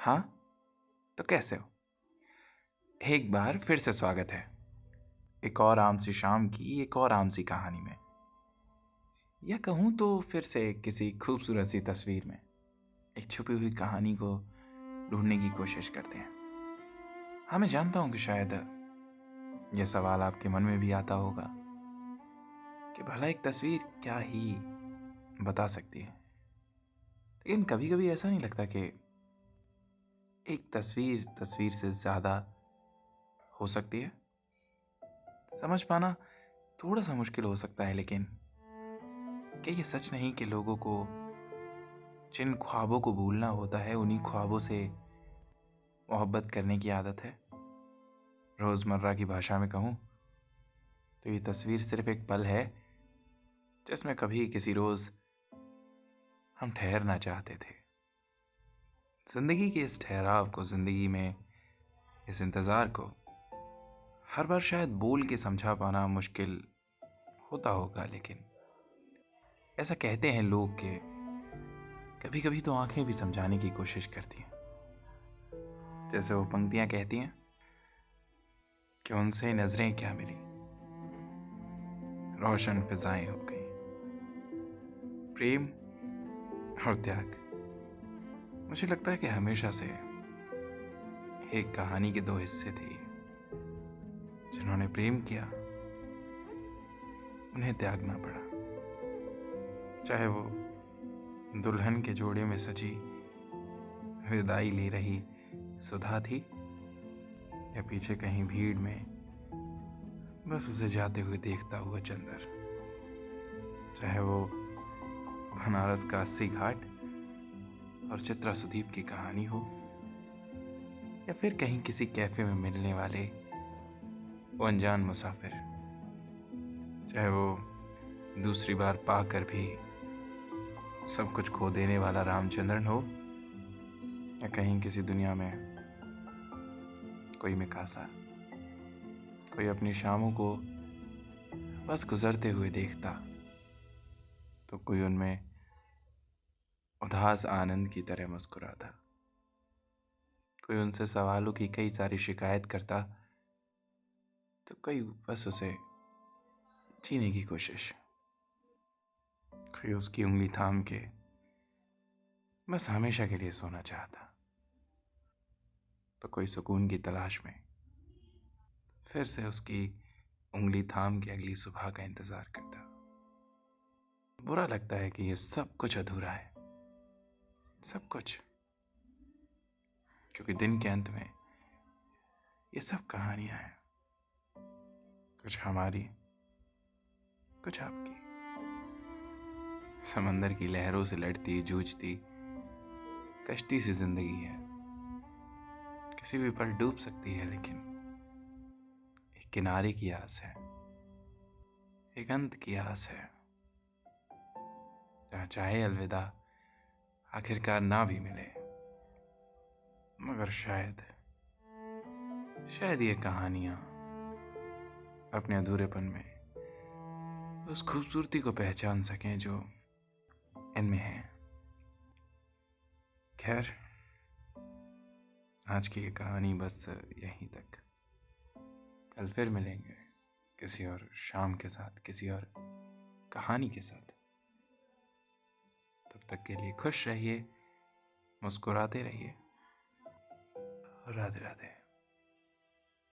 हाँ, तो कैसे हो? एक बार फिर से स्वागत है एक और आम सी शाम की एक और आम सी कहानी में, या कहूँ तो फिर से किसी खूबसूरत सी तस्वीर में एक छुपी हुई कहानी को ढूंढने की कोशिश करते हैं। हाँ, मैं जानता हूँ कि शायद यह सवाल आपके मन में भी आता होगा कि भला एक तस्वीर क्या ही बता सकती है। लेकिन कभी कभी ऐसा नहीं लगता कि एक तस्वीर तस्वीर से ज़्यादा हो सकती है? समझ पाना थोड़ा सा मुश्किल हो सकता है, लेकिन क्या ये सच नहीं कि लोगों को जिन ख्वाबों को भूलना होता है उन्हीं ख्वाबों से मोहब्बत करने की आदत है? रोज़मर्रा की भाषा में कहूँ तो ये तस्वीर सिर्फ एक पल है जिसमें कभी किसी रोज़ हम ठहरना चाहते थे। ज़िंदगी के इस ठहराव को, ज़िंदगी में इस इंतज़ार को हर बार शायद बोल के समझा पाना मुश्किल होता होगा, लेकिन ऐसा कहते हैं लोग कि कभी कभी तो आंखें भी समझाने की कोशिश करती हैं। जैसे वो पंक्तियां कहती हैं कि उनसे नजरें क्या मिली, रोशन फिजाएं हो गई, प्रेम और त्याग। मुझे लगता है कि हमेशा से एक कहानी के दो हिस्से थे। जिन्होंने प्रेम किया उन्हें त्यागना पड़ा, चाहे वो दुल्हन के जोड़े में सजी विदाई ले रही सुधा थी, या पीछे कहीं भीड़ में बस उसे जाते हुए देखता हुआ चंदर। चाहे वो बनारस का 80 घाट और चित्रा सुदीप की कहानी हो, या फिर कहीं किसी कैफे में मिलने वाले वो अनजान मुसाफिर। चाहे वो दूसरी बार पाकर भी सब कुछ खो देने वाला रामचंद्रन हो, या कहीं किसी दुनिया में कोई मिकासा, कोई अपनी शामों को बस गुजरते हुए देखता तो कोई उनमें उदास आनंद की तरह मुस्कुराता, कोई उनसे सवालों की कई सारी शिकायत करता तो कोई बस उसे जीने की कोशिश, कोई उसकी उंगली थाम के बस हमेशा के लिए सोना चाहता, तो कोई सुकून की तलाश में फिर से उसकी उंगली थाम के अगली सुबह का इंतजार करता। बुरा लगता है कि ये सब कुछ अधूरा है, सब कुछ, क्योंकि दिन के अंत में ये सब कहानियां हैं, कुछ हमारी, कुछ आपकी। समंदर की लहरों से लड़ती जूझती कश्ती सी जिंदगी है, किसी भी पल डूब सकती है, लेकिन एक किनारे की आस है, एक अंत की आस है, जहाँ चाहे अलविदा आखिरकार ना भी मिले, मगर शायद शायद ये कहानियां अपने अधूरेपन में उस खूबसूरती को पहचान सकें जो इनमें है। खैर, आज की ये कहानी बस यहीं तक। कल फिर मिलेंगे किसी और शाम के साथ, किसी और कहानी के साथ। तब तक के लिए खुश रहिए, मुस्कुराते रहिए। राधे राधे।